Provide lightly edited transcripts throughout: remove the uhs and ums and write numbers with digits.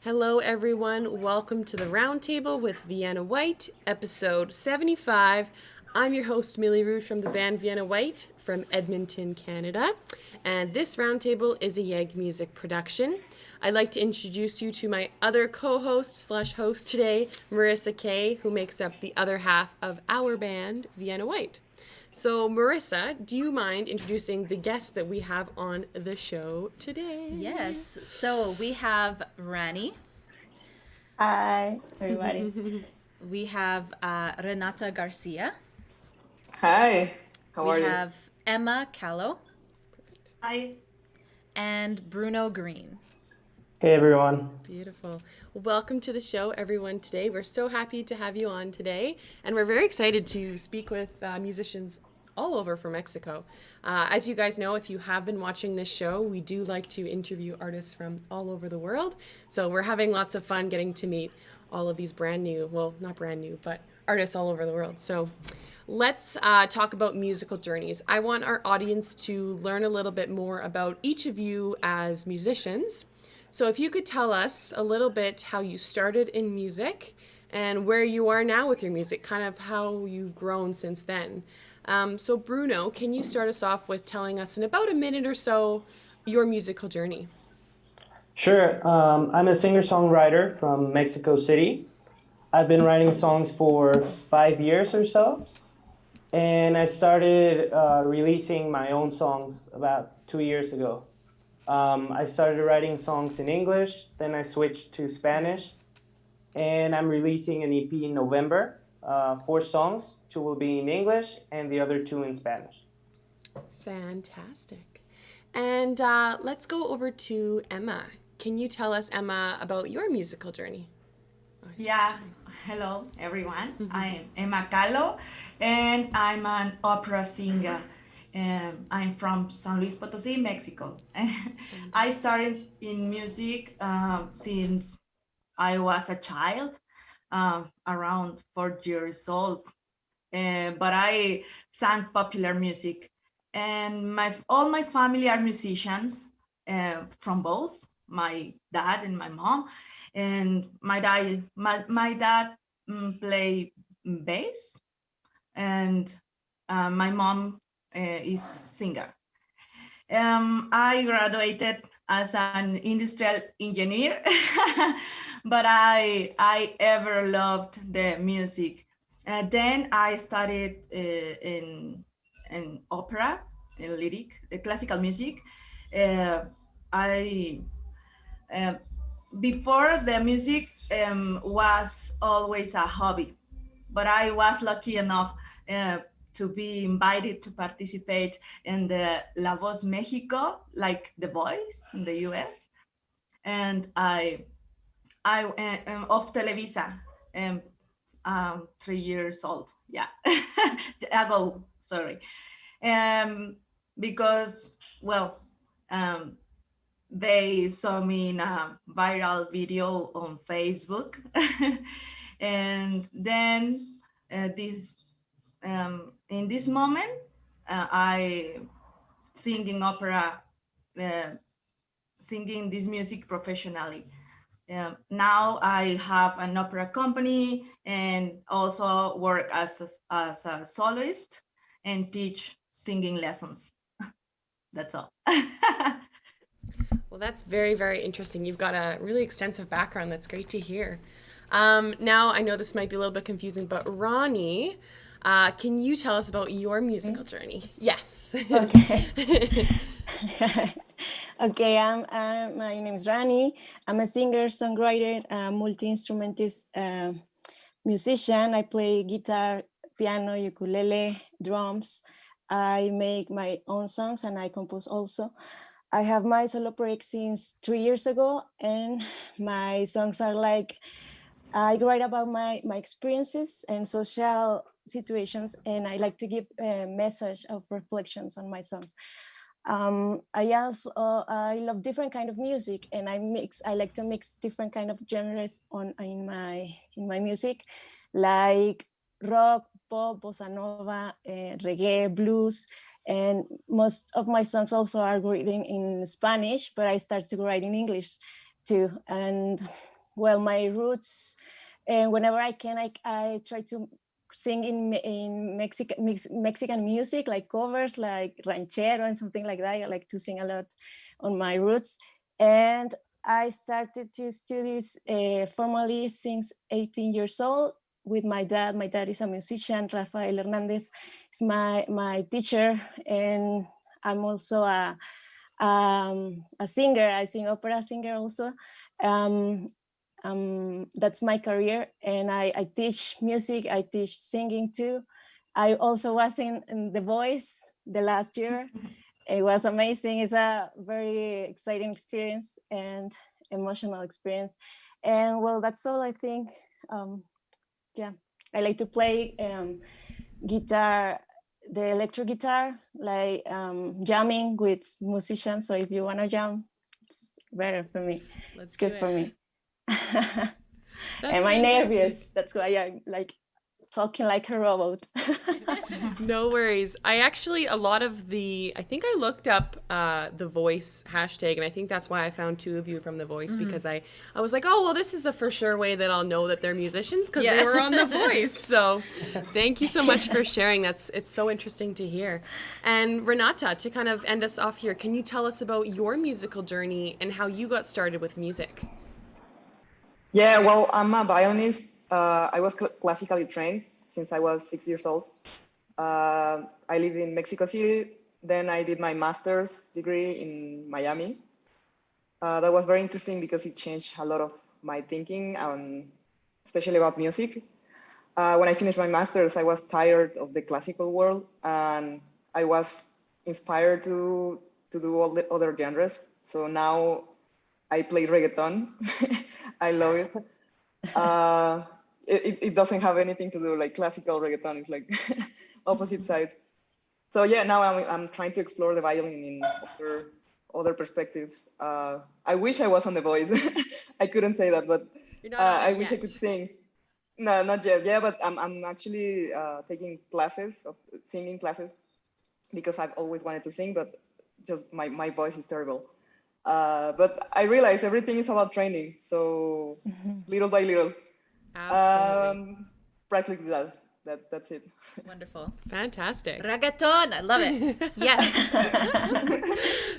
Hello, everyone. Welcome to the Roundtable with Vienna White, episode 75. I'm your host, Millie Rouge from the band Vienna White from Edmonton, Canada. And this Roundtable is a YEG Music production. I'd like to introduce you to my other co-host slash host today, Marissa Kay, who makes up the other half of our band, Vienna White. So, Marissa, do you mind introducing the guests that we have on the show today? Yes. So we have Rani. Hi, everybody. We have Renata Garcia. Hi, how We are you? have Emma Callow Hi. and Bruno Green. Hey everyone. Beautiful. Welcome to the show, everyone, today. We're so happy to have you on today, and we're very excited to speak with musicians all over from Mexico. As you guys know, if you have been watching this show, we do like to interview artists from all over the world. So we're having lots of fun getting to meet all of these brand new, well, not brand new, but artists all over the world. So let's talk about musical journeys. I want our audience to learn a little bit more about each of you as musicians. So if you could tell us a little bit how you started in music and where you are now with your music, kind of how you've grown since then. So Bruno, can you start us off with telling us in about a minute or so your musical journey? Sure. I'm a singer-songwriter from Mexico City. I've been writing songs for 5 years or so, and I started releasing my own songs about 2 years ago. I started writing songs in English, then I switched to Spanish, and I'm releasing an EP in November. 4 songs, 2 will be in English and the other 2 in Spanish. Fantastic. And let's go over to Emma. Can you tell us, Emma, about your musical journey? Yeah. Hello, everyone. I'm Emma Calo, and I'm an opera singer. I'm from San Luis Potosí, Mexico. I started in music since I was a child, around 4 years old. But I sang popular music, and all my family are musicians, from both my dad and my mom. And my dad play bass, and my mom is singer. I graduated as an industrial engineer, but I ever loved the music. Then I studied in opera, in lyric, classical music. Uh, I uh, Before the music was always a hobby, but I was lucky enough to be invited to participate in the La Voz Mexico, like The Voice in the US, and I of Televisa, um, 3 years old, yeah, ago, sorry, um, because well, um, they saw me in a viral video on Facebook, and then this in this moment, I singing opera, uh, singing this music professionally. Now I have an opera company and also work as a soloist and teach singing lessons. That's all. Well, that's very, very interesting. You've got a really extensive background. That's great to hear. Now, I know this might be a little bit confusing, but Ronnie, can you tell us about your musical journey? Yes. Okay. Okay, my name is Rani. I'm a singer, songwriter, multi-instrumentist, musician. I play guitar, piano, ukulele, drums. I make my own songs and I compose also. I have my solo project since 3 years ago, and my songs are like, I write about my experiences and social situations, and I like to give a message of reflections on my songs. I love different kind of music, and I like to mix different kind of genres in my music, like rock, pop, bossa nova, reggae, blues, and most of my songs also are written in Spanish, but I started to write in English too. And well, my roots, and whenever I can, I try to sing in Mexican music, like covers, like ranchero and something like that. I like to sing a lot on my roots. And I started to study formally since 18 years old with my dad. My dad is a musician. Rafael Hernandez is my teacher. And I'm also a singer. I sing opera singer also. That's my career, and I teach music. I teach singing too. I also was in The Voice the last year. It was amazing. It's a very exciting experience and emotional experience. And well, that's all I think. Yeah, I like to play guitar, the electric guitar, like jamming with musicians. So if you want to jam, it's better for me. It's good for me. Am I nervous? That's why I'm like talking like a robot. No worries. I actually, I think I looked up the Voice hashtag, and I think that's why I found two of you from the Voice, because I was like, oh, well, this is a for sure way that I'll know that they're musicians, because they were on the Voice. So thank you so much for sharing. It's so interesting to hear. And Renata, to kind of end us off here, can you tell us about your musical journey and how you got started with music? Yeah, well, I'm a violinist. I was classically trained since I was 6 years old. I live in Mexico City. Then I did my master's degree in Miami. That was very interesting because it changed a lot of my thinking, especially about music. When I finished my master's, I was tired of the classical world, and I was inspired to do all the other genres. So now I play reggaeton. I love it. It doesn't have anything to do like classical reggaeton. It's like opposite side. So yeah, now I'm trying to explore the violin in other perspectives. I wish I was on The Voice. I couldn't say that, but I wish I could sing. No, not yet. Yeah, but I'm actually taking classes of singing classes because I've always wanted to sing, but just my voice is terrible. But I realize everything is about training. So little by little, Absolutely. practically that's it. Wonderful. Fantastic. Reggaeton. I love it. Yes.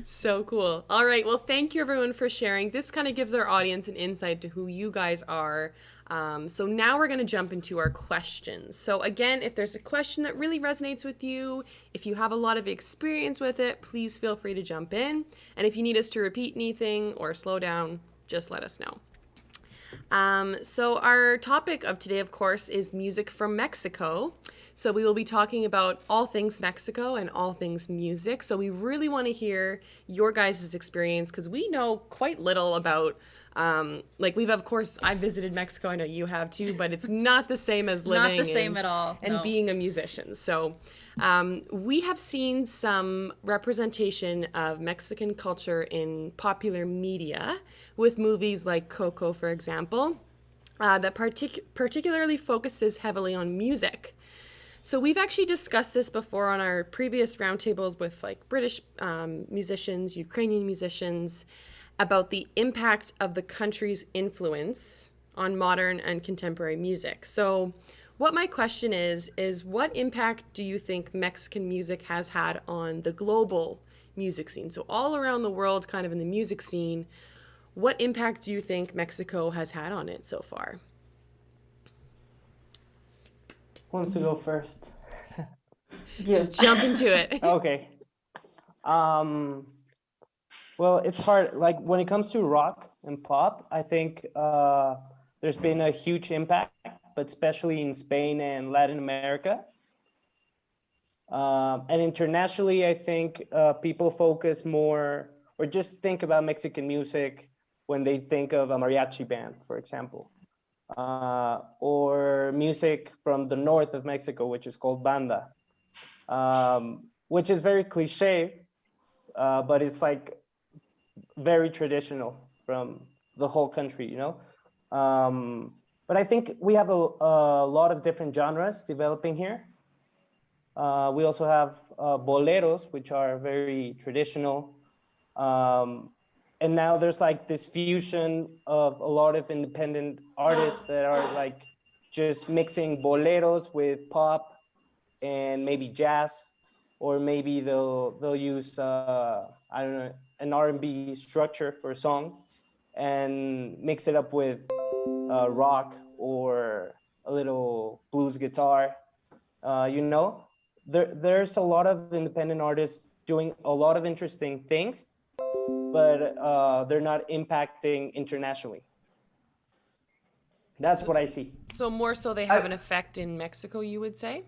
So cool. All right. Well, thank you everyone for sharing. This kind of gives our audience an insight to who you guys are. So now we're going to jump into our questions. So again, if there's a question that really resonates with you, if you have a lot of experience with it, please feel free to jump in. And if you need us to repeat anything or slow down, just let us know. So our topic of today, of course, is music from Mexico. So we will be talking about all things Mexico and all things music. So we really want to hear your guys' experience because we know quite little about, of course, I visited Mexico. I know you have too, but it's not the same as living Not the same at all. and No. being a musician. So we have seen some representation of Mexican culture in popular media with movies like Coco, for example, that particularly focuses heavily on music. So we've actually discussed this before on our previous roundtables with like British musicians, Ukrainian musicians, about the impact of the country's influence on modern and contemporary music. So what my question is what impact do you think Mexican music has had on the global music scene? So all around the world, kind of in the music scene, what impact do you think Mexico has had on it so far? Who wants to go first? Just jump into it. Okay. Well, it's hard. Like when it comes to rock and pop, I think there's been a huge impact, but especially in Spain and Latin America. And internationally, I think people focus more or just think about Mexican music when they think of a mariachi band, for example, or music from the north of Mexico, which is called banda, which is very cliche, but it's like very traditional from the whole country, you know? But I think we have a lot of different genres developing here. We also have boleros, which are very traditional. and now there's like this fusion of a lot of independent artists that are like just mixing boleros with pop and maybe jazz, or maybe they'll use I don't know, an R&B structure for a song and mix it up with rock or a little blues guitar. You know, there's a lot of independent artists doing a lot of interesting things, but they're not impacting internationally. That's what I see. So more so they have an effect in Mexico, you would say?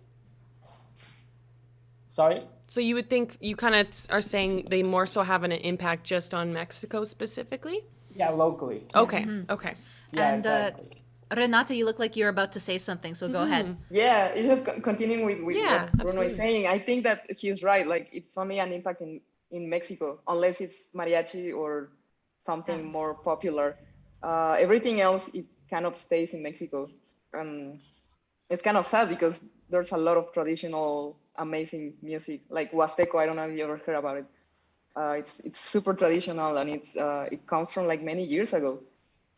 Sorry? So you would think, you kind of are saying they more so have an impact just on Mexico specifically? Yeah, locally. Okay, okay. Yeah, And exactly. Renata, you look like you're about to say something, so go ahead. Yeah, it's just continuing with Yeah, what Bruno absolutely. is saying. I think that he's right. Like it's only an impact in Mexico, unless it's mariachi or something more popular. Everything else, it kind of stays in Mexico. It's kind of sad because there's a lot of traditional, amazing music, like Huasteco. I don't know if you ever heard about it. It's super traditional, and it comes from like many years ago.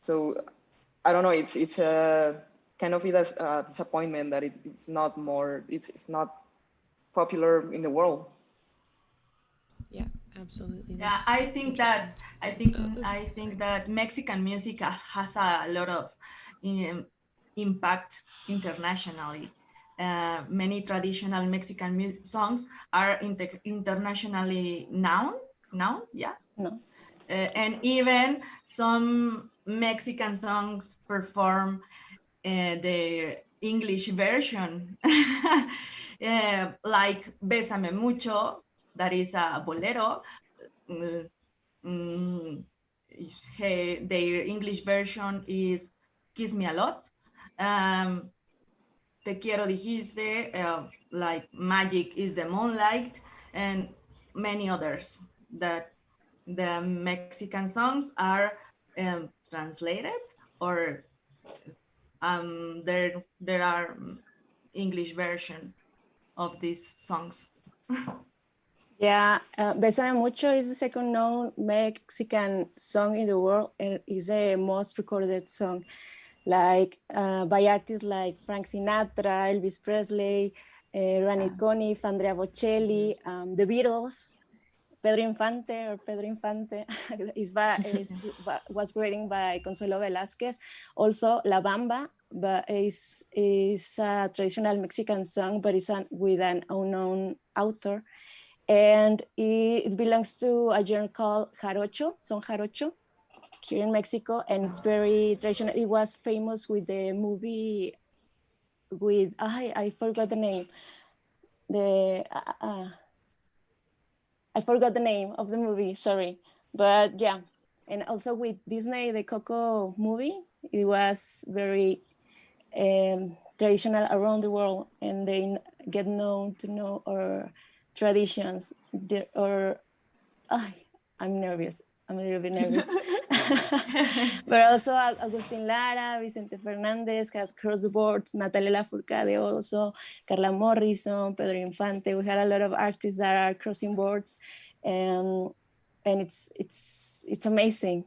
So I don't know. It's a kind of a disappointment that it's not more. It's not popular in the world. Yeah, absolutely. Yeah, That's I think that Mexican music has a lot of impact internationally. Many traditional Mexican songs are internationally known, yeah. No. And even some Mexican songs perform the English version, like Bésame Mucho, that is a bolero. Mm, mm, their English version is Kiss Me a Lot. Te Quiero Dijiste, like Magic is the Moonlight, and many others. That the Mexican songs are translated, or there are English version of these songs. Yeah, Bésame Mucho is the second known Mexican song in the world, and is the most recorded song, like by artists like Frank Sinatra, Elvis Presley, Rani Conniff, Andrea Bocelli, the Beatles, Pedro Infante was written by Consuelo Velázquez. Also, La Bamba is a traditional Mexican song, but it's with an unknown author. And it belongs to a genre called Jarocho, Son Jarocho, here in Mexico. And it's very traditional. It was famous with the movie with, I forgot the name. I forgot the name of the movie, sorry. But yeah, and also with Disney, the Coco movie, it was very traditional around the world, and they get known to know our traditions. I'm nervous. I'm a little bit nervous. But also Agustin Lara, Vicente Fernandez has crossed the boards, Natalia Lafourcade also, Carla Morrison, Pedro Infante. We had a lot of artists that are crossing boards, and it's amazing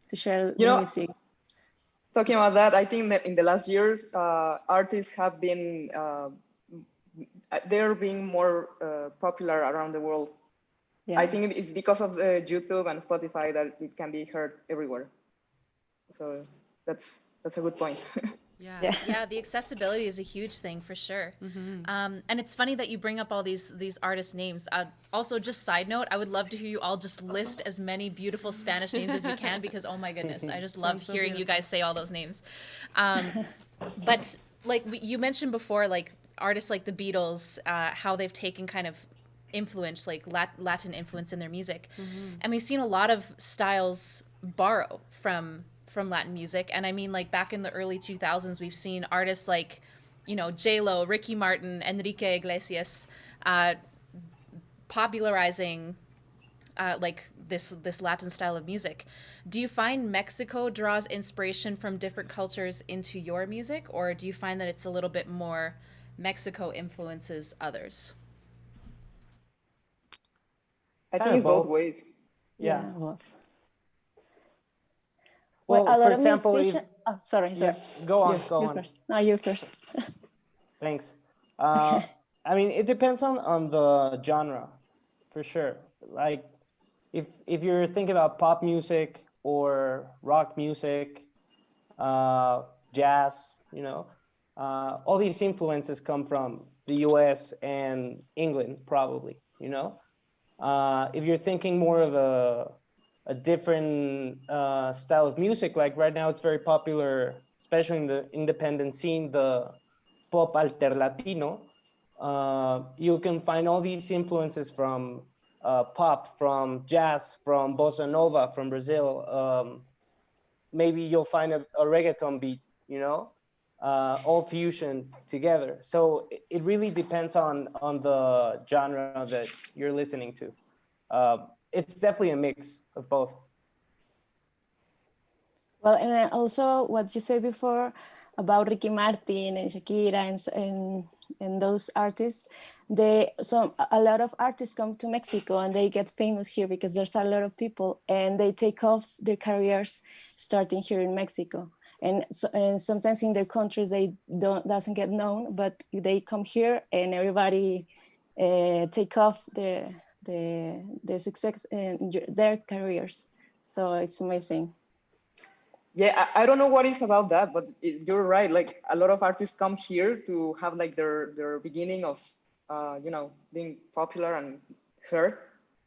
to share the music. Talking about that, I think that in the last years, artists have been they're being more popular around the world. Yeah. I think it's because of YouTube and Spotify that it can be heard everywhere. So that's a good point. Yeah, the accessibility is a huge thing for sure. And it's funny that you bring up all these artist names. Also, just side note, I would love to hear you all just list as many beautiful Spanish names as you can, because oh my goodness, I just love hearing you guys say all those names. But like you mentioned before, like artists like the Beatles, how they've taken kind of influence, like Latin influence in their music. And we've seen a lot of styles borrow from Latin music. And I mean, like back in the early 2000s, we've seen artists like, you know, J-Lo, Ricky Martin, Enrique Iglesias, popularizing like this Latin style of music. Do you find Mexico draws inspiration from different cultures into your music, or do you find that it's a little bit more Mexico influences others? I think it's both ways. Yeah. Well, a for lot of example, musicians. Oh, sorry. yeah, go on, go You on. first. No, you first. Thanks. I mean, it depends on the genre, for sure. Like, if you're thinking about pop music or rock music, jazz, all these influences come from the US and England, probably, if you're thinking more of a different style of music, like right now it's very popular, especially in the independent scene, the pop alterlatino. You can find all these influences from pop, from jazz, from bossa nova, from Brazil. Maybe you'll find a reggaeton beat, all fusion together. So it really depends on the genre that you're listening to. It's definitely a mix of both. Well, and also what you said before about Ricky Martin and Shakira and those artists, a lot of artists come to Mexico and they get famous here because there's a lot of people and they take off their careers starting here in Mexico. And sometimes in their countries they doesn't get known, but they come here and everybody take off the success in their careers. So it's amazing. Yeah, I don't know what is about that, but you're right. Like a lot of artists come here to have like their beginning of, being popular and heard,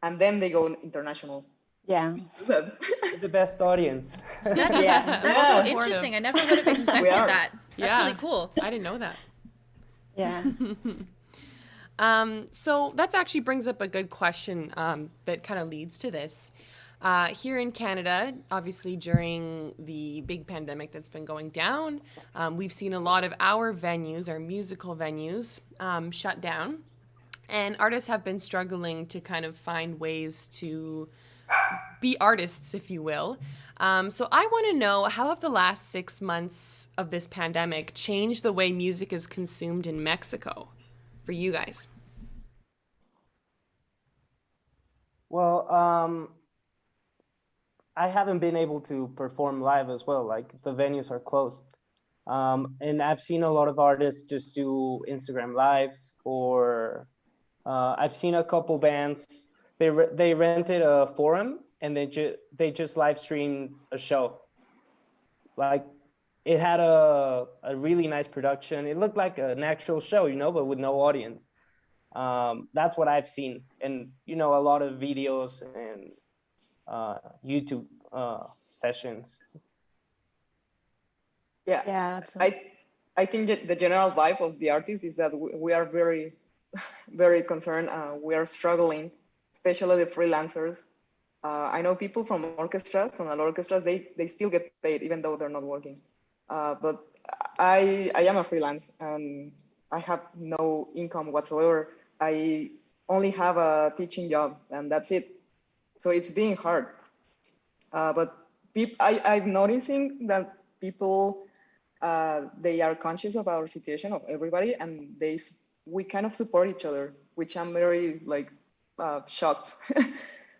and then they go international. Yeah. The best audience. That's so interesting. I never would have expected that. That's really cool. I didn't know that. Yeah. So that actually brings up a good question that kind of leads to this. Here in Canada, obviously during the big pandemic that's been going down, we've seen a lot of our venues, our musical venues, shut down. And artists have been struggling to kind of find ways to be artists, if you will. So I want to know, how have the last 6 months of this pandemic changed the way music is consumed in Mexico for you guys? Well, I haven't been able to perform live as well. Like the venues are closed. And I've seen a lot of artists just do Instagram lives, or I've seen a couple bands. They rented a forum and they just live streamed a show. Like it had a really nice production. It looked like an actual show, but with no audience. That's what I've seen, and a lot of videos and YouTube sessions. Yeah. I think that the general vibe of the artists is that we are very, very concerned. We are struggling, especially the freelancers. I know people from orchestras, from a lot of orchestras, they still get paid even though they're not working. But I am a freelance and I have no income whatsoever. I only have a teaching job and that's it. So it's being hard. But I'm noticing that people, they are conscious of our situation, of everybody, and we kind of support each other, which I'm very shocked.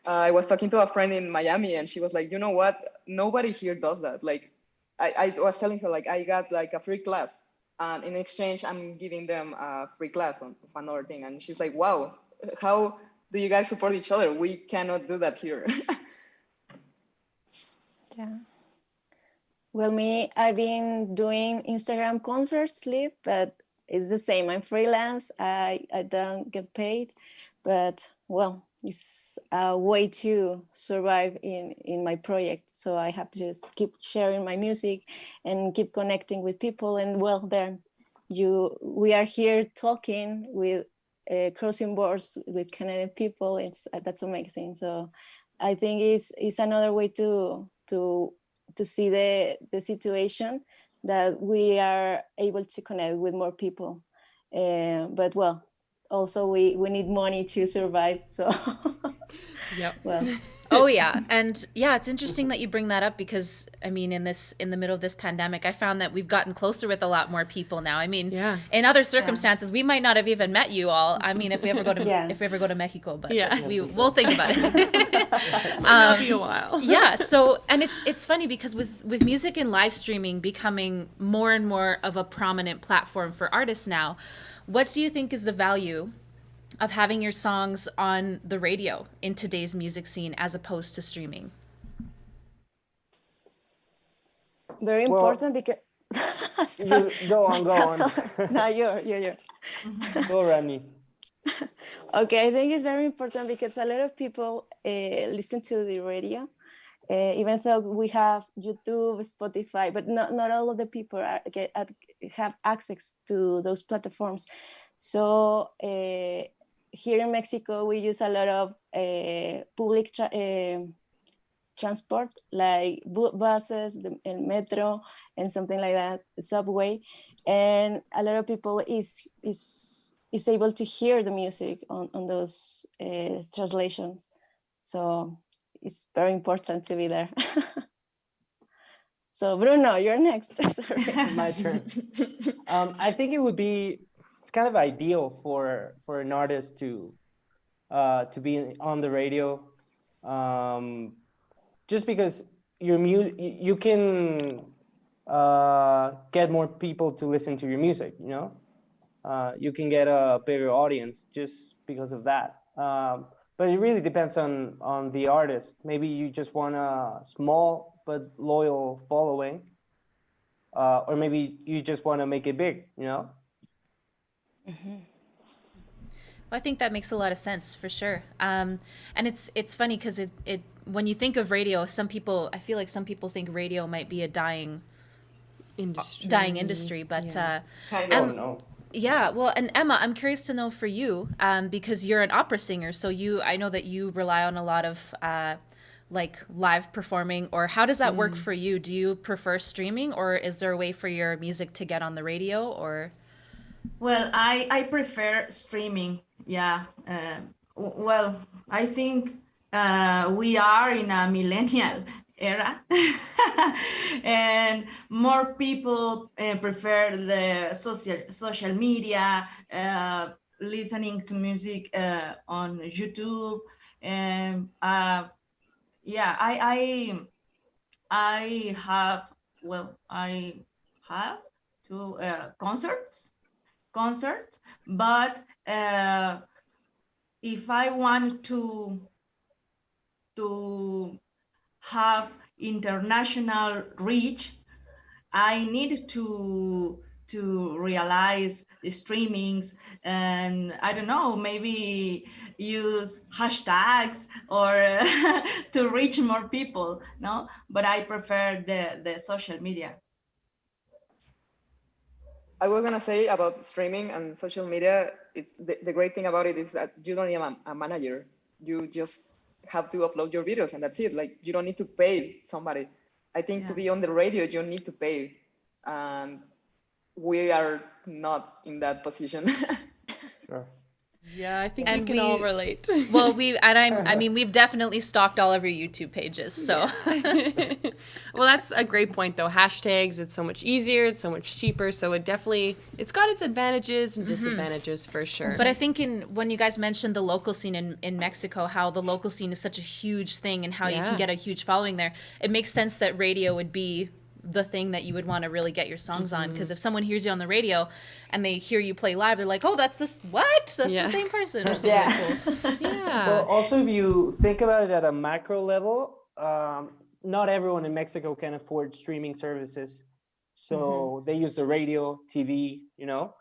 I was talking to a friend in Miami and she was like, you know what? Nobody here does that. Like, I was telling her, like, I got like a free class and in exchange, I'm giving them a free class of another thing. And she's like, wow, how do you guys support each other? We cannot do that here. Yeah. Well, I've been doing Instagram concerts live, but it's the same. I'm freelance. I don't get paid, but well, it's a way to survive in my project. So I have to just keep sharing my music and keep connecting with people. And well, we are here talking with crossing boards with Canadian people. That's amazing. So I think it's another way to see the situation, that we are able to connect with more people. But well, also we need money to survive. So Yep. well, Oh yeah. And yeah, it's interesting that you bring that up because I mean in the middle of this pandemic, I found that we've gotten closer with a lot more people now. I mean, Yeah. in other circumstances we might not have even met you all. I mean, if we ever go to Yeah. Mexico, but Yeah. we'll think about it. Might be a while. Yeah, so and it's funny because with music and live streaming becoming more and more of a prominent platform for artists now, what do you think is the value of having your songs on the radio in today's music scene as opposed to streaming? Very Well, important because You go on. no, you're Go, Rani. okay. I think it's very important because a lot of people listen to the radio, even though we have YouTube, Spotify, but not all of the people have access to those platforms. So here in Mexico, we use a lot of public transport, like buses, el metro, and something like that, the subway, and a lot of people is able to hear the music on those translations. So it's very important to be there. So Bruno, you're next. Sorry. My turn. I think it's kind of ideal for an artist to be on the radio, just because you can get more people to listen to your music. You know, you can get a bigger audience just because of that. But it really depends on the artist. Maybe you just want a small but loyal following, or maybe you just want to make it big, you know? Well, I think that makes a lot of sense for sure. And it's funny because it when you think of radio, I feel like some people think radio might be a dying industry, but Yeah. Kind Oh, of. no. yeah, well, and Emma, I'm curious to know for you, because you're an opera singer, so I know that you rely on a lot of like live performing, or how does that work for you? Do you prefer streaming, or is there a way for your music to get on the radio, or? Well, I prefer streaming. Yeah. Well, I think we are in a millennial era, and more people prefer the social media, listening to music on YouTube, and yeah, I have two concerts, but if I want to have international reach, I need to realize the streamings, and I don't know, maybe use hashtags or to reach more people. No, but I prefer the social media. I was gonna say about streaming and social media. It's the great thing about it is that you don't need a manager. You just have to upload your videos and that's it. Like you don't need to pay somebody. I think to be on the radio, you need to pay, and we are not in that position. Sure. Yeah, I think And we can all we- relate. Well, I mean, we've definitely stalked all of your YouTube pages, so. Well, that's a great point, though. Hashtags, it's so much easier, it's so much cheaper, so it's got its advantages and disadvantages for sure. But I think when you guys mentioned the local scene in Mexico, how the local scene is such a huge thing and how you Yeah. can get a huge following there, it makes sense that radio would be the thing that you would want to really get your songs on. Because if someone hears you on the radio and they hear you play live, they're like, oh, that's Yeah. the same person. Which is Yeah. really cool. Yeah. Well, also, if you think about it at a macro level, not everyone in Mexico can afford streaming services. So they use the radio, TV, you know,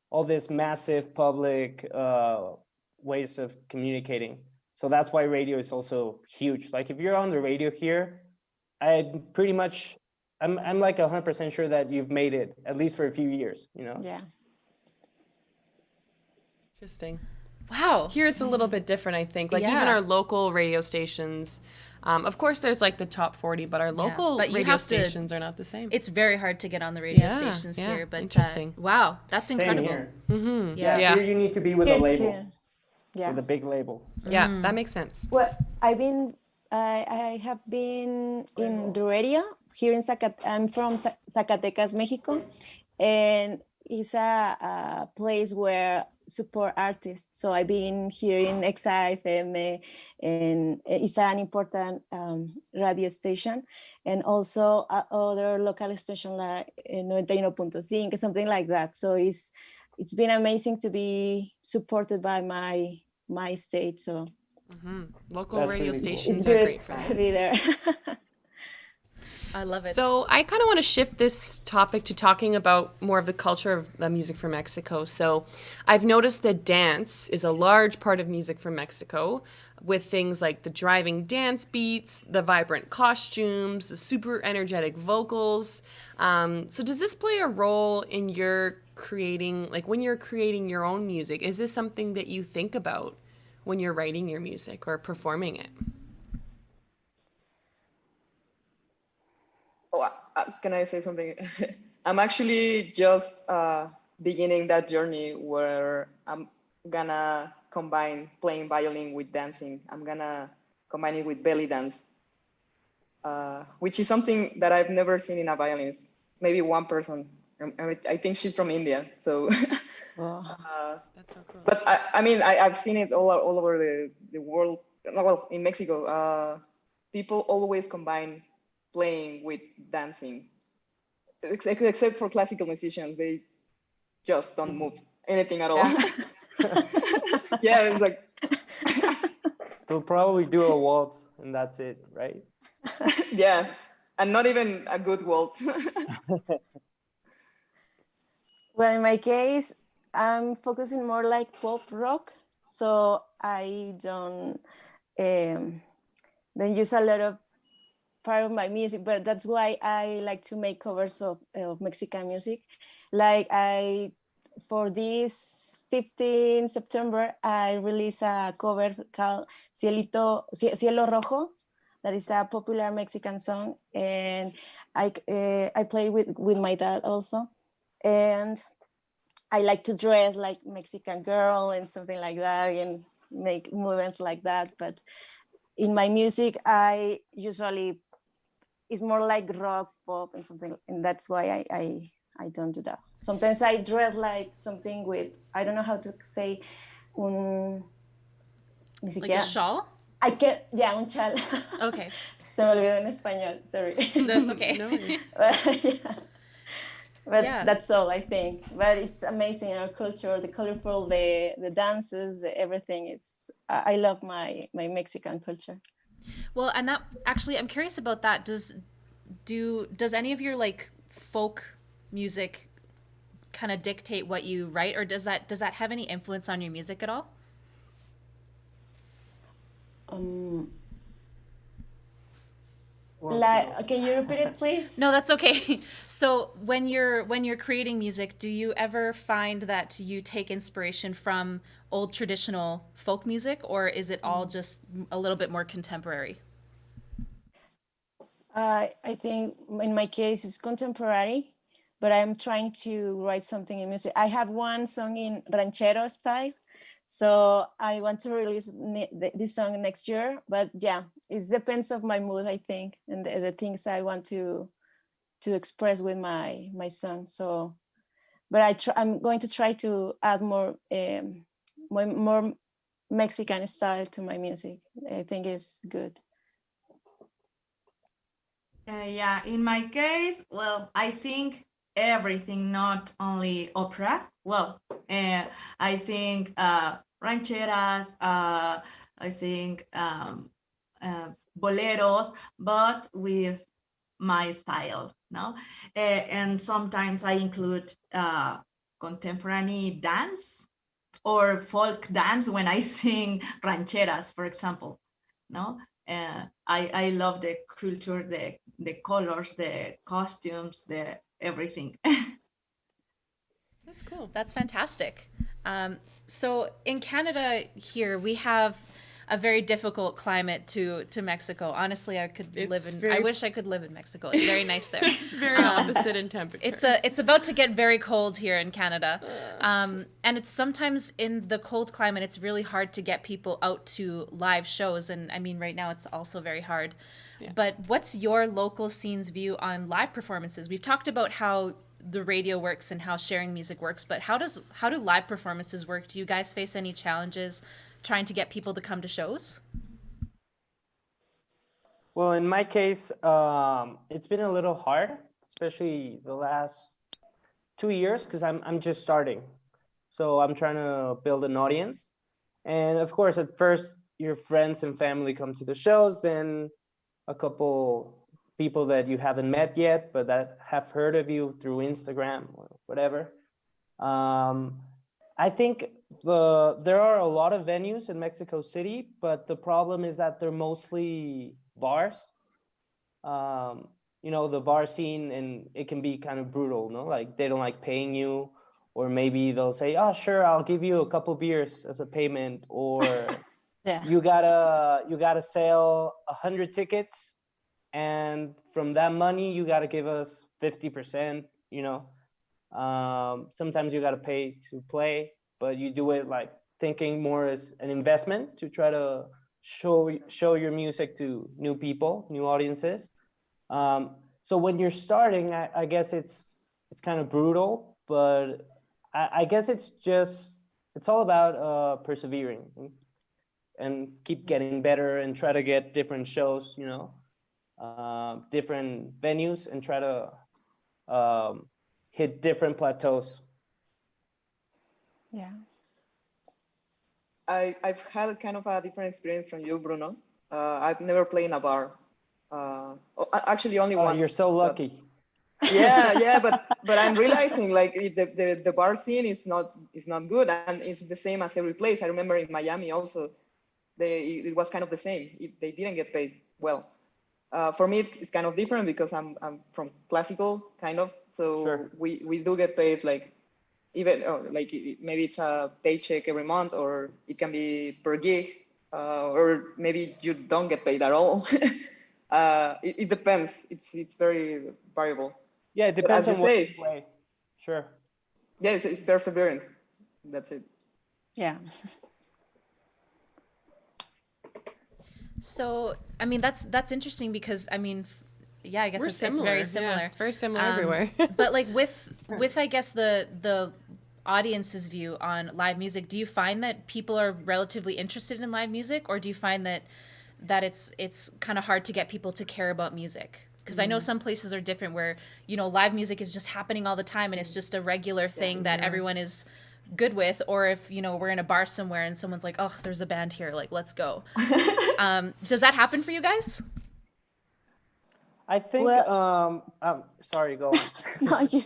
all this massive public ways of communicating. So that's why radio is also huge. Like if you're on the radio here, I'm like 100% sure that you've made it at least for a few years, you know? Yeah. Interesting. Wow. Here it's a little bit different, I think. Like even Yeah. our local radio stations, of course there's like the top 40, but our local but you radio have to- stations are not the same. It's very hard to get on the radio Yeah, stations yeah, here, but interesting. wow, that's Same incredible. here. Mm-hmm. Yeah. Yeah. Here you need to be with a Here label, too. Yeah. with a big label. Yeah, that makes sense. Well, I've been I have been in the radio here in I'm from Zacatecas, Mexico, and it's a place where support artists. So I've been here in XAFM, and it's an important radio station, and also other local station like 91.5, something like that. So it's been amazing to be supported by my state. So Local That's radio really cool. stations it's are good great for that. to be there. I love it. So I kind of want to shift this topic to talking about more of the culture of the music from Mexico. So I've noticed that dance is a large part of music from Mexico, with things like the driving dance beats, the vibrant costumes, the super energetic vocals. So does this play a role in your creating, like when you're creating your own music? Is this something that you think about when you're writing your music or performing it? Oh, can I say something? I'm actually just beginning that journey where I'm gonna combine playing violin with dancing. I'm gonna combine it with belly dance, which is something that I've never seen in a violinist. Maybe one person. I think she's from India. So, That's so cool. but I mean, I've seen it all over the world. Well, in Mexico, people always combine playing with dancing, except for classical musicians. They just don't move anything at all. Yeah, it's like, They'll probably do a waltz and that's it, right? yeah, and not even a good waltz. Well, in my case, I'm focusing more like pop rock, so I don't use a lot of part of my music, but that's why I like to make covers of Mexican music. Like for this 15 September, I released a cover called Cielo Rojo. That is a popular Mexican song, and I play with my dad also, and I like to dress like Mexican girl and something like that, and make movements like that. But in my music, I usually it's more like rock, pop, and something, and that's why I don't do that. Sometimes I dress like something with I don't know how to say un ni Like siquiera. a shawl? I can un chal. Okay. Se me olvidó en español. Sorry. That's okay. No worries. But, yeah. But Yeah. that's all I think. But it's amazing our culture, the colorful, the dances, everything. It's I love my Mexican culture. Well, and that actually, I'm curious about that. Does any of your like folk music kind of dictate what you write, or does that have any influence on your music at all? Like, can you repeat it, please? No, that's okay. So when you're creating music, do you ever find that you take inspiration from old traditional folk music, or is it all just a little bit more contemporary? I think in my case it's contemporary, but I'm trying to write something in music. I have one song in ranchero style, so I want to release this song next year. But yeah, it depends of my mood, I think, and the things I want to express with my song. So, but I'm going to try to add more more Mexican style to my music. I think it's good. Yeah, in my case, well, I sing everything, not only opera. Well, I sing rancheras, I sing boleros, but with my style, no? And sometimes I include contemporary dance or folk dance when I sing rancheras, for example, no? I love the culture, the colors, the costumes, the everything. That's cool. That's fantastic. So in Canada here, we have a very difficult climate to Mexico. Honestly, I wish I could live in Mexico. It's very nice there. It's very opposite in temperature. It's about to get very cold here in Canada. And it's sometimes in the cold climate, it's really hard to get people out to live shows. And I mean, right now it's also very hard. Yeah. But what's your local scene's view on live performances? We've talked about how the radio works and how sharing music works, but how do live performances work? Do you guys face any challenges trying to get people to come to shows? Well, in my case, it's been a little hard, especially the last 2 years, because I'm just starting. So I'm trying to build an audience. And of course, at first, your friends and family come to the shows, then a couple people that you haven't met yet, but that have heard of you through Instagram or whatever. I think there are a lot of venues in Mexico City, but the problem is that they're mostly bars. The bar scene, and it can be kind of brutal, no? Like they don't like paying you, or maybe they'll say, "Oh, sure, I'll give you a couple beers as a payment," or Yeah. you gotta sell 100 tickets, and from that money you gotta give us 50%. Sometimes you gotta pay to play, but you do it like thinking more as an investment to try to show your music to new people, new audiences. So when you're starting, I guess it's kind of brutal, but I guess it's all about persevering and keep getting better and try to get different shows, different venues, and try to hit different plateaus. Yeah. I've had kind of a different experience from you, Bruno. I've never played in a bar. Actually, only once. You're so lucky. Yeah, but I'm realizing like the bar scene is not good, and it's the same as every place. I remember in Miami also, it was kind of the same. They didn't get paid well. For me, it's kind of different because I'm from classical kind of, so Sure. we do get paid like even maybe it's a paycheck every month, or it can be per gig, or maybe you don't get paid at all. It depends. It's very variable. Yeah, it depends on what say, you play. Sure. Yeah, it's perseverance. That's it. Yeah. So, I mean, that's interesting because, I mean, yeah, I guess it's very similar. Yeah, it's very similar everywhere. But like with I guess the audience's view on live music, do you find that people are relatively interested in live music, or do you find that it's kind of hard to get people to care about music? Because I know some places are different where, live music is just happening all the time and it's just a regular thing that everyone is good with. Or if, we're in a bar somewhere and someone's like, "Oh, there's a band here, like, let's go." Does that happen for you guys? I think, sorry, go on. No, you.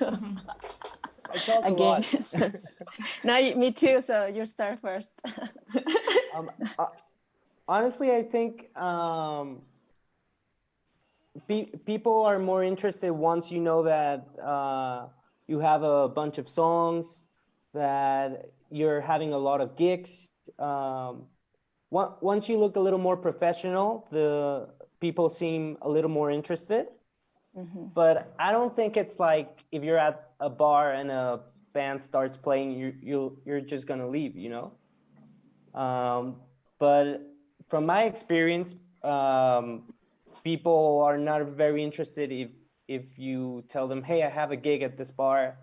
I talk a Again. lot. No, me too. So you start first. Honestly, I think people are more interested once you know that you have a bunch of songs, that you're having a lot of gigs. Once you look a little more professional, the people seem a little more interested. Mm-hmm. But I don't think it's like if you're at a bar and a band starts playing, you're just gonna leave, But from my experience, people are not very interested if you tell them, "Hey, I have a gig at this bar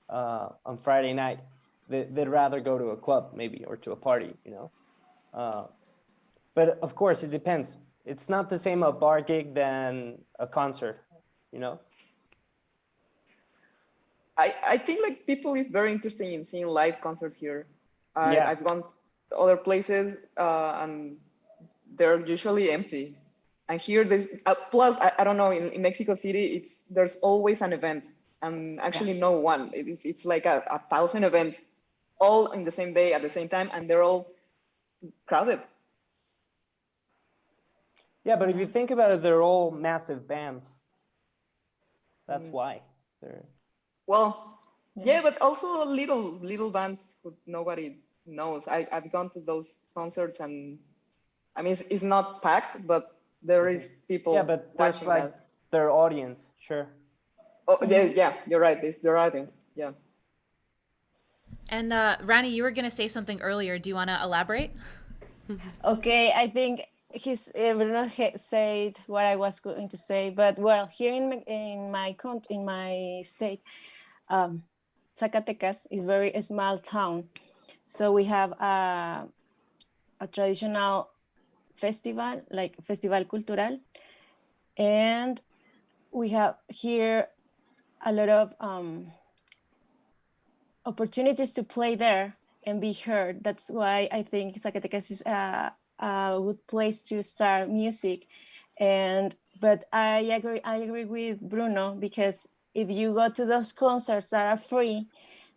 on Friday night." They'd rather go to a club maybe, or to a party, But of course, it depends. It's not the same a bar gig than a concert, I think like people is very interested in seeing live concerts here. Yeah. I've gone to other places and they're usually empty. And here there's plus I don't know, in Mexico City there's always an event, and actually no one. It's like a 1,000 events all in the same day at the same time, and they're all crowded. Yeah, but if you think about it, they're all massive bands. That's why they're. Well, yeah, but also little bands who nobody knows. I've gone to those concerts and I mean, it's not packed, but there is people Yeah, but there's watching like that. their audience, sure. Oh, yeah, you're right. It's their audience. Yeah. And Rani, you were gonna say something earlier. Do you want to elaborate? Okay, I think Bruno said what I was going to say, but well, here in my state, Zacatecas is very a small town, so we have a traditional festival like Festival Cultural, and we have here a lot of opportunities to play there and be heard. That's why I think Zacatecas is a good place to start music. But I agree with Bruno, because if you go to those concerts that are free,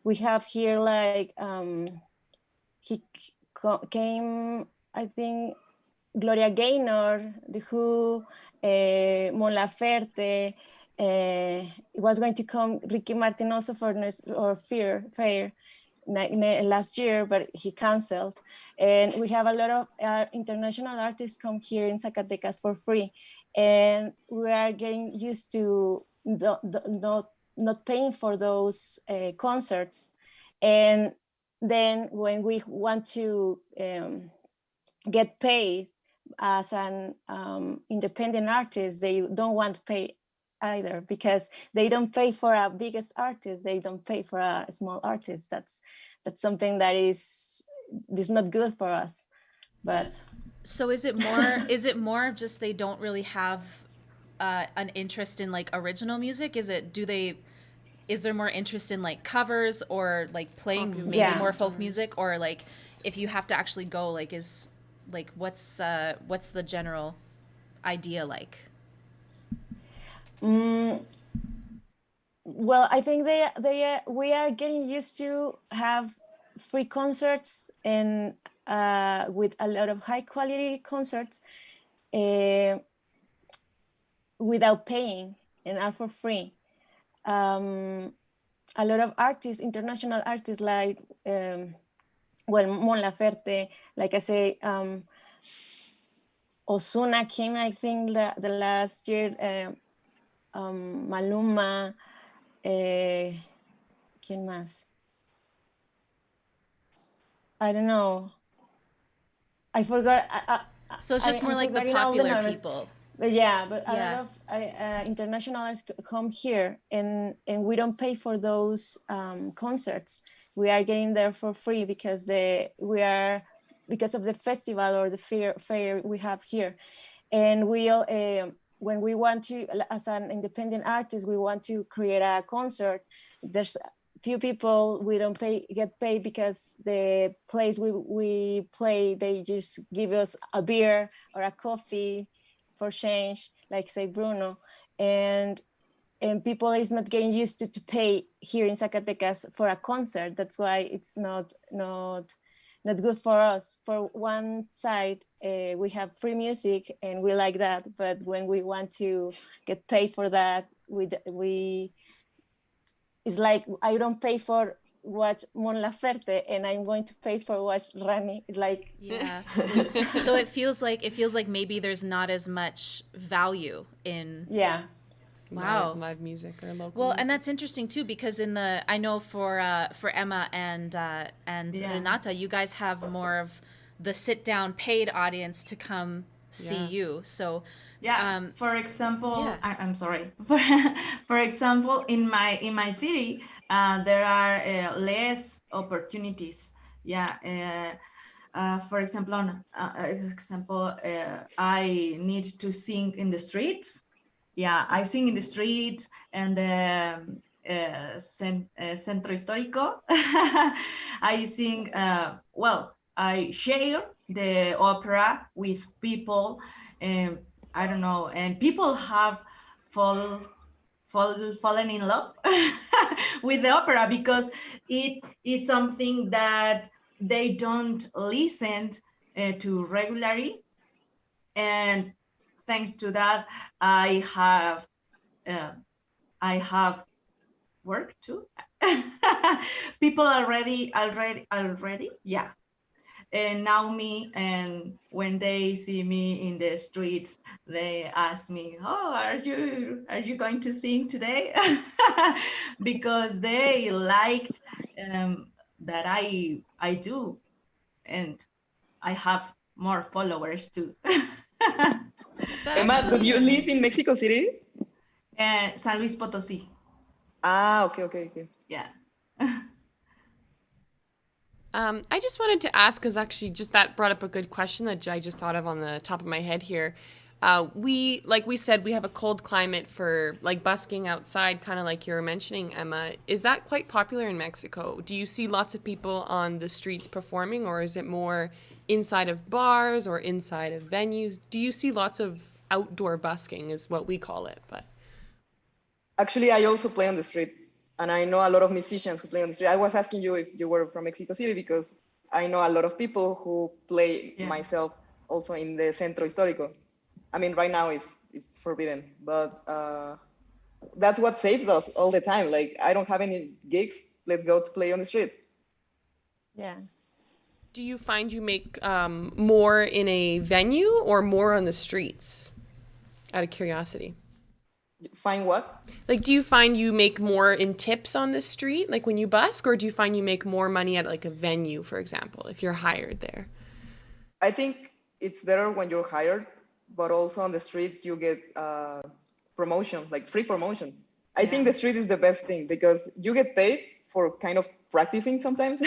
we have here like he came, I think, Gloria Gaynor, The Who, Mon Laferte. It was going to come Ricky Martin also for Fair last year, but he canceled. And we have a lot of international artists come here in Zacatecas for free, and we are getting used to not paying for those concerts. And then when we want to get paid as an independent artist, they don't want to pay either, because they don't pay for a biggest artist, they don't pay for a small artist. That's something that is not good for us. But So is it more of just they don't really have an interest in like original music? Is there more interest in like covers or like playing maybe Yeah. more folk music, or like if you have to actually go, like what's the general idea like? Well, I think we are getting used to have free concerts, and with a lot of high quality concerts, without paying, and are for free. A lot of artists, international artists like Mon Laferte, like I say, Ozuna came, I think, the last year. Maluma, ¿quién más? I don't know. I forgot. So it's just more I'm like the forgetting all the popular names. people. But yeah, but a Yeah. lot of international artists come here, and we don't pay for those concerts. We are getting there for free because because of the festival or the fair we have here. And when we want to, as an independent artist, we want to create a concert, there's few people we don't get paid, because the place we play, they just give us a beer or a coffee for change, like say Bruno. And people is not getting used to pay here in Zacatecas for a concert. That's why it's not good for us. For one side, we have free music and we like that, but when we want to get paid for that, we it's like I don't pay for watch Mon Laferte and I'm going to pay for watch Rani. It's like, Yeah. So it feels like maybe there's not as much value in yeah. Wow. live music or local Well, music. and that's interesting too, because I know for Emma and Yeah. Renata, you guys have more of the sit down paid audience to come see Yeah. you. So Yeah. For example, yeah. I'm sorry. For example, in my city, there are less opportunities. Yeah. For example, I need to sing in the streets. Yeah, I sing in the streets and Centro Histórico. I sing. Well, I share the opera with people. Um, I don't know, and people have fallen in love with the opera because it is something that they don't listen to regularly, and thanks to that, I have work too. People already, yeah. and know me, and when they see me in the streets, they ask me, "Oh, are you going to sing today?" Because they liked that I do, and I have more followers too. That Emma, do actually, you live in Mexico City? And San Luis Potosí, Ah, okay, okay, okay. yeah. I just wanted to ask, because actually, just that brought up a good question that I just thought of on the top of my head here. Like we said, we have a cold climate for like busking outside, kind of like you were mentioning, Emma. Is that quite popular in Mexico? Do you see lots of people on the streets performing, or is it more inside of bars or inside of venues? Do you see lots of outdoor busking, is what we call it, but. Actually, I also play on the street, and I know a lot of musicians who play on the street. I was asking you if you were from Mexico City because I know a lot of people who play Yeah. myself also in the Centro Histórico. I mean, right now it's forbidden, but that's what saves us all the time. Like, I don't have any gigs. Let's go to play on the street. Yeah. Do you find you make more in a venue or more on the streets? Out of curiosity. Find what? Like, do you find you make more in tips on the street, like when you busk, or do you find you make more money at like a venue, for example, if you're hired there? I think it's better when you're hired, but also on the street you get promotion, like free promotion. I think the street is the best thing because you get paid for kind of practicing sometimes.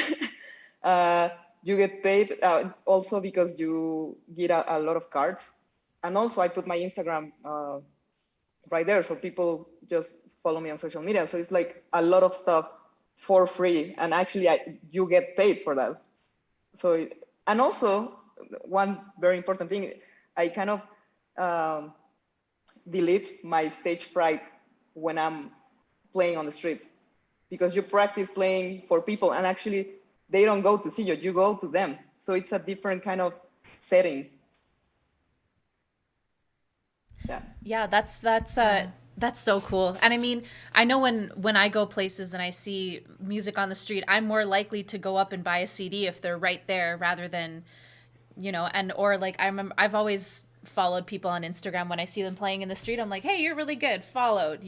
You get paid also because you get a lot of cards. And also I put my Instagram right there, so people just follow me on social media. So it's like a lot of stuff for free, and actually you get paid for that. So, and also one very important thing, I kind of delete my stage fright when I'm playing on the street, because you practice playing for people and actually they don't go to see you, you go to them. So it's a different kind of setting. Yeah. Yeah, that's so cool. And I mean, I know when I go places and I see music on the street, I'm more likely to go up and buy a CD if they're right there rather than, and or like I remember I've always followed people on Instagram when I see them playing in the street. I'm like, "Hey, you're really good." Followed.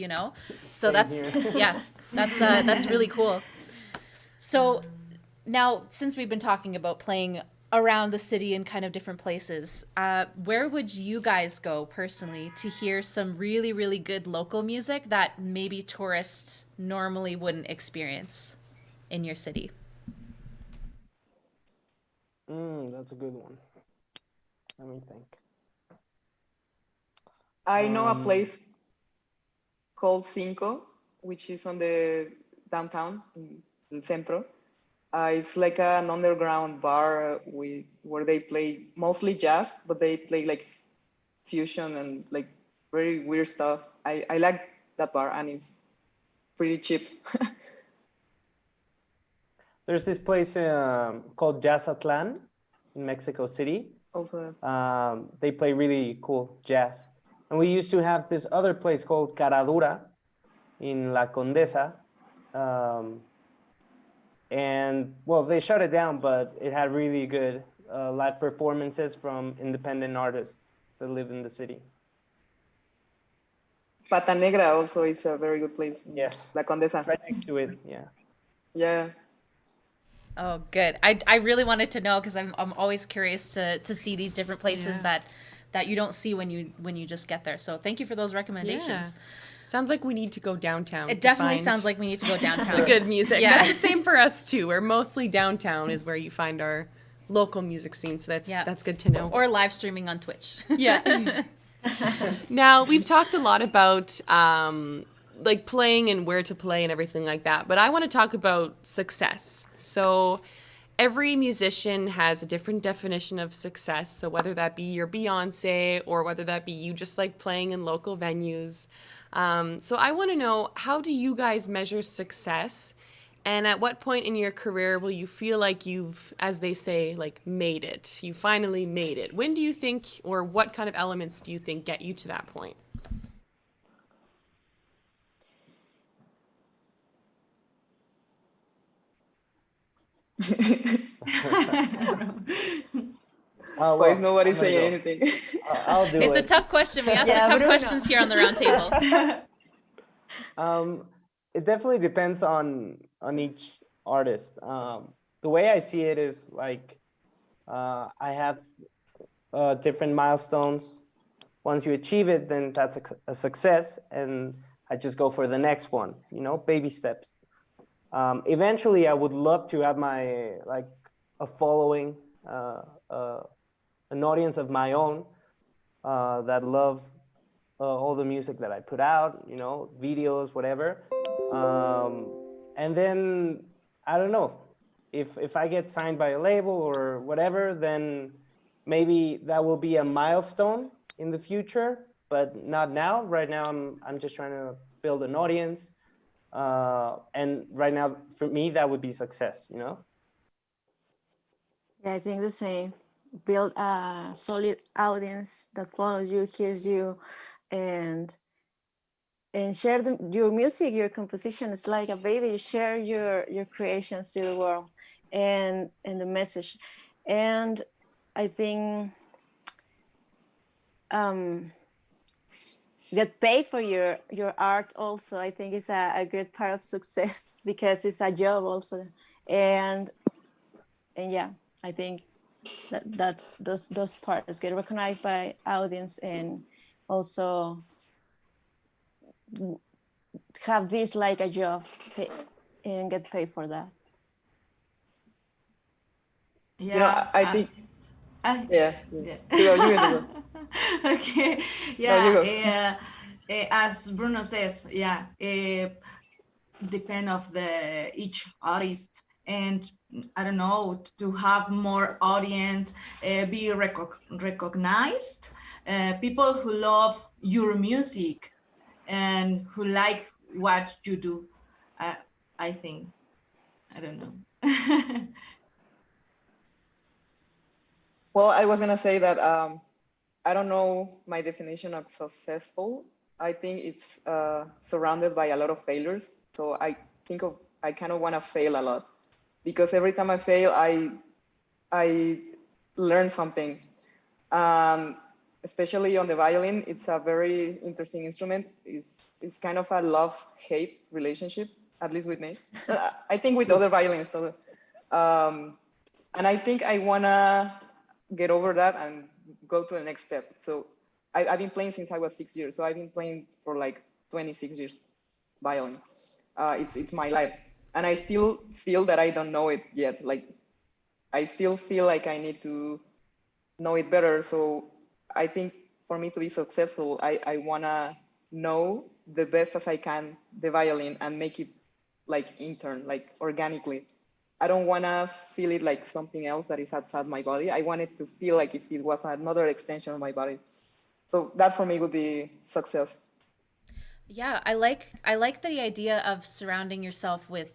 So Same that's here. yeah, that's really cool. So now, since we've been talking about playing around the city in kind of different places, where would you guys go personally to hear some really, really good local music that maybe tourists normally wouldn't experience in your city? That's a good one. Let me think. I know a place called Cinco, which is on the downtown in El Centro. It's like an underground bar where they play mostly jazz, but they play like fusion and like very weird stuff. I like that bar, and it's pretty cheap. There's this place called Jazzatlan in Mexico City. Also, They play really cool jazz. And we used to have this other place called Caradura in La Condesa. And well, they shut it down, but it had really good live performances from independent artists that live in the city. Pata Negra also is a very good place. Yes. La Condesa. Right next to it, yeah. Yeah. Oh, good. I really wanted to know because I'm always curious to see these different places Yeah. that you don't see when you just get there. So thank you for those recommendations. Yeah. Sounds like we need to go downtown. It definitely sounds like we need to go downtown. the good music. Yeah. That's the same for us too. We're mostly downtown is where you find our local music scene. So that's good to know. Or live streaming on Twitch. Yeah. Now, we've talked a lot about like playing and where to play and everything like that, but I want to talk about success. So every musician has a different definition of success. So whether that be your Beyonce or whether that be you just like playing in local venues. So I want to know, how do you guys measure success? And at what point in your career will you feel like you've, as they say, like made it? You finally made it. When do you think, or what kind of elements do you think get you to that point? Why is nobody I'm gonna saying go. anything? I'll do It's a it. tough question. We ask Yeah, the tough Bruno. questions here on the round table. It definitely depends on each artist. The way I see it is like I have different milestones. Once you achieve it, then that's a success, and I just go for the next one. You know, baby steps. Eventually, I would love to have my like a following, an audience of my own that love all the music that I put out, you know, videos, whatever. And then I don't know if I get signed by a label or whatever, then maybe that will be a milestone in the future, but not now. Right now, I'm just trying to build an audience, and right now for me that would be success, you know. Yeah, I think the same. Build a solid audience that follows you, hears you, and share your music, your composition. It's like a baby. You share your creations to the world, and the message. And I think get paid for your art also. I think it's a great part of success because it's a job also, and yeah, I think that those parts get recognized by audience and also have this like a job and get paid for that. Yeah, I think, yeah. you go. Okay, No, you yeah. go. As Bruno says, yeah, depend of the each artist, and I don't know, to have more audience, be recognized, people who love your music and who like what you do. I think, I don't know. Well, I was gonna say that I don't know my definition of successful. I think it's surrounded by a lot of failures. So I kind of want to fail a lot because every time I fail, I learn something. Especially on the violin, it's a very interesting instrument. It's kind of a love-hate relationship, at least with me. I think with other violins too. And I think I wanna get over that and go to the next step. So I've been playing since I was 6 years. So I've been playing for like 26 years violin. It's my life, and I still feel that I don't know it yet. Like I still feel like I need to know it better. So I think for me to be successful, I wanna know the best as I can the violin and make it like intern, like organically. I don't wanna feel it like something else that is outside my body. I want it to feel like if it was another extension of my body. So that for me would be success. Yeah, I like the idea of surrounding yourself with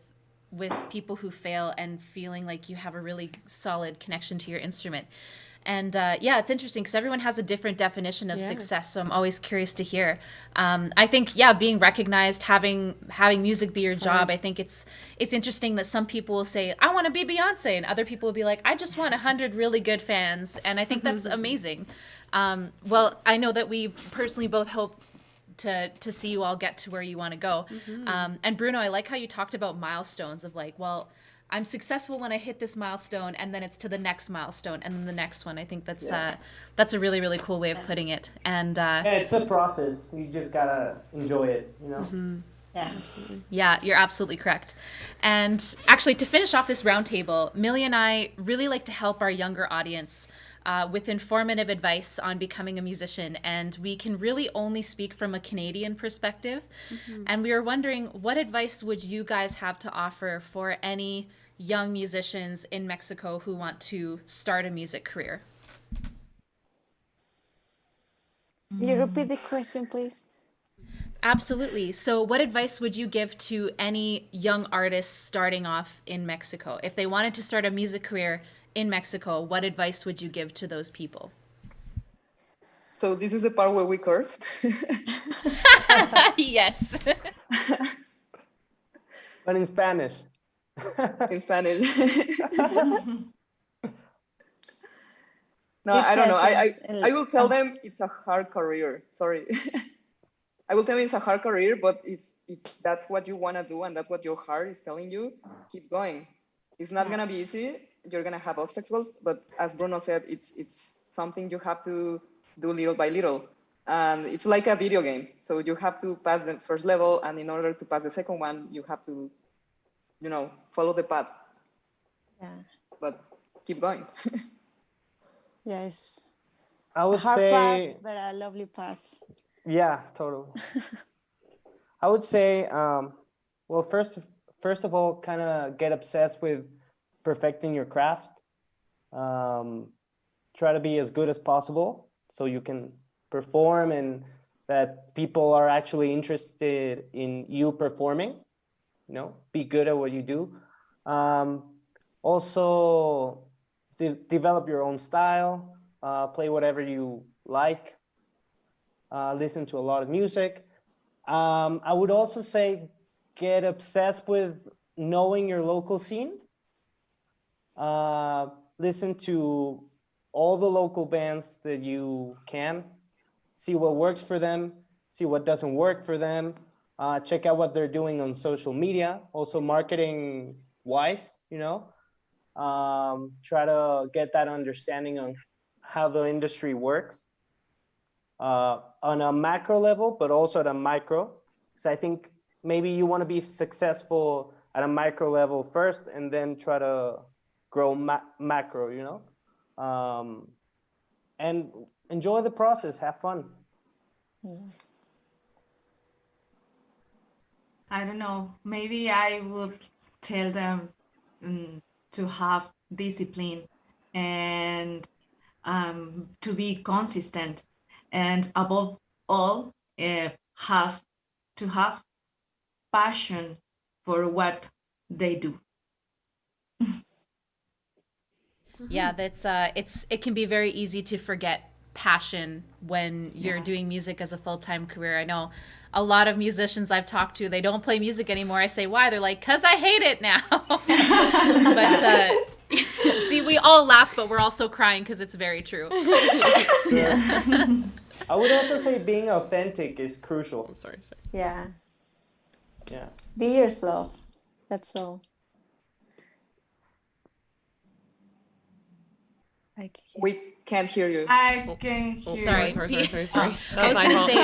people who fail and feeling like you have a really solid connection to your instrument. And yeah, it's interesting because everyone has a different definition of Yeah. success. So I'm always curious to hear. I think yeah, being recognized, having music be your job. I think it's interesting that some people will say I want to be Beyonce, and other people will be like I just want 100 really good fans. And I think that's amazing. Well, I know that we personally both hope to see you all get to where you want to go. And Bruno, I like how you talked about milestones of like, well, I'm successful when I hit this milestone, and then it's to the next milestone, and then the next one. I think that's a really really cool way of putting it. And Yeah, it's a process. You just gotta enjoy it, you know. Yeah. yeah, you're absolutely correct. And actually, to finish off this roundtable, Millie and I really like to help our younger audience with informative advice on becoming a musician. And we can really only speak from a Canadian perspective. And we were wondering, what advice would you guys have to offer for any young musicians in Mexico who want to start a music career? You repeat the question, please? Absolutely. So, what advice would you give to any young artists starting off in Mexico? If they wanted to start a music career in Mexico, what advice would you give to those people? So this is the part where we curse. Yes. But in Spanish. in Spanish. No, I don't know. I will tell them it's a hard career. Sorry. I will tell you it's a hard career, but if that's what you want to do and that's what your heart is telling you, keep going. It's not going to be easy. You're going to have obstacles, but as Bruno said, it's something you have to do little by little. And it's like a video game. So you have to pass the first level, and in order to pass the second one, you have to, follow the path. Yeah. But keep going. Yes. I would hard say, path, but a lovely path. yeah, totally. I would say, well, first of all, kind of get obsessed with perfecting your craft. Try to be as good as possible so you can perform and that people are actually interested in you performing. Be good at what you do. Also, develop your own style. Play whatever you like. Listen to a lot of music. I would also say get obsessed with knowing your local scene. Listen to all the local bands that you can. See what works for them. See what doesn't work for them. Check out what they're doing on social media. Also marketing wise, try to get that understanding on how the industry works. On a macro level, but also at a micro. So I think maybe you want to be successful at a micro level first and then try to grow macro, and enjoy the process, have fun. I don't know. Maybe I would tell them to have discipline and to be consistent, and above all, have to have passion for what they do. Yeah, that's it can be very easy to forget passion when you're doing music as a full-time career. I know a lot of musicians I've talked to, they don't play music anymore. I say, why? They're like, cause I hate it now. But see, we all laugh, but we're also crying because it's very true. I would also say being authentic is crucial. I'm sorry. Yeah. Yeah. Be yourself. That's all. We can't hear you. I can hear. Sorry. Sorry. I That was was gonna say,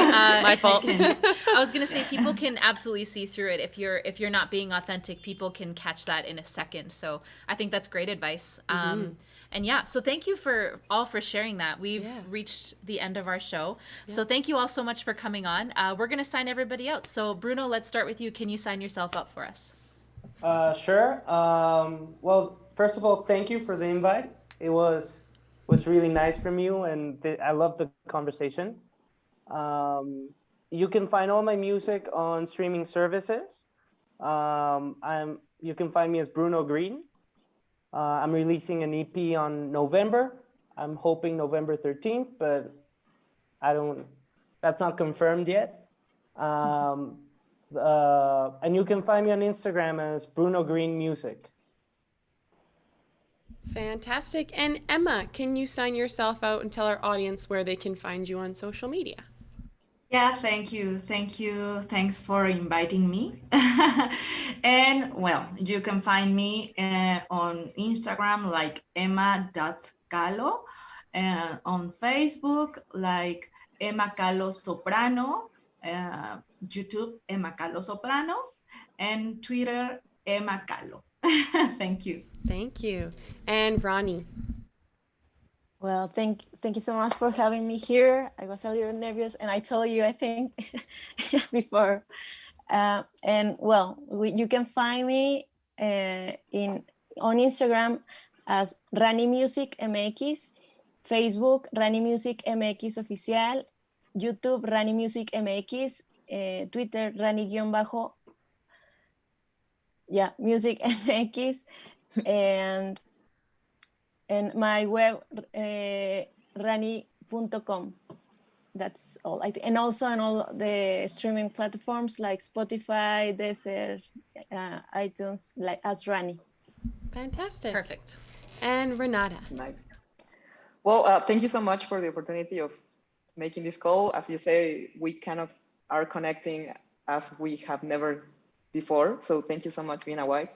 my fault. I was gonna say people can absolutely see through it. If you're not being authentic, people can catch that in a second. So I think that's great advice. And yeah, so thank you for sharing that. We've reached the end of our show. So thank you all so much for coming on. We're gonna sign everybody out. So Bruno, let's start with you. Can you sign yourself up for us? Sure. Well, first of all, thank you for the invite. It was really nice from you, and I love the conversation. You can find all my music on streaming services. You can find me as Bruno Green. I'm releasing an EP on November. I'm hoping November 13th, but that's not confirmed yet. And you can find me on Instagram as Bruno Green Music. Fantastic. And Emma, can you sign yourself out and tell our audience where they can find you on social media? Yeah, thank you. Thanks for inviting me. And well, you can find me on Instagram like emma.calo, and on Facebook like Emma Calo Soprano, YouTube Emma Calo Soprano, and Twitter Emma Calo. Thank you. Thank you. And Ronnie. Well, thank you so much for having me here. I was a little nervous, and I told you, I think, before. And well, you can find me on Instagram as Rani Music MX, Facebook Rani Music MX Oficial, YouTube Rani Music MX, Twitter Rani_ Music MX, and my web rani.com. That's all. And also on all the streaming platforms like Spotify, Deezer, iTunes like as Rani. Fantastic. Perfect. And Renata. Nice. Well, thank you so much for the opportunity of making this call. As you say, we kind of are connecting as we have never before. So thank you so much, Vienna White.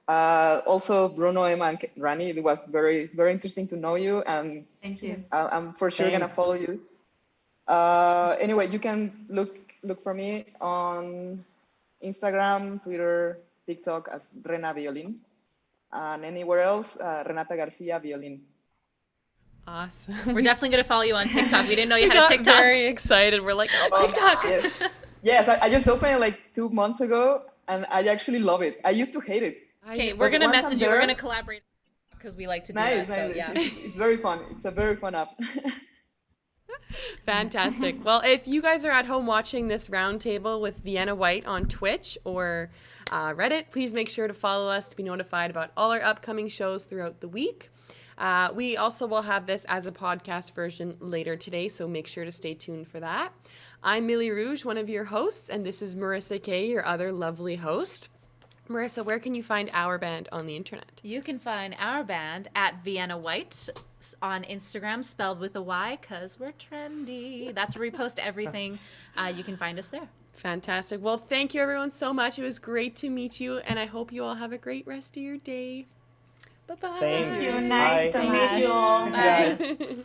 Also, Bruno, Emma, and Rani, it was very, very interesting to know you, and Thank you. I'm for sure gonna follow you. Anyway, you can look for me on Instagram, Twitter, TikTok as Rena Violin, and anywhere else, Renata Garcia Violin. Awesome. We're definitely going to follow you on TikTok. We didn't know you We had a got TikTok. very excited. We're like, oh, TikTok. Yes, yes, I just opened it like 2 months ago, and I actually love it. I used to hate it. Okay, I- we're But going to once I'm message you. We're there- going to collaborate because we like to do Nice, that. So, nice. yeah. It's very fun. It's a very fun app. Fantastic. Well, if you guys are at home watching this roundtable with Vienna White on Twitch or Reddit, please make sure to follow us to be notified about all our upcoming shows throughout the week. We also will have this as a podcast version later today, so make sure to stay tuned for that. I'm Millie Rouge, one of your hosts, and this is Marissa Kay, your other lovely host. Marissa, where can you find our band on the internet? You can find our band at Vienna White on Instagram, spelled with a Y, because we're trendy. That's where we post everything. You can find us there. Fantastic. Well, thank you everyone so much. It was great to meet you, and I hope you all have a great rest of your day. Bye-bye. Same. Thank you. Nice Bye. to meet you all. Guys. Bye.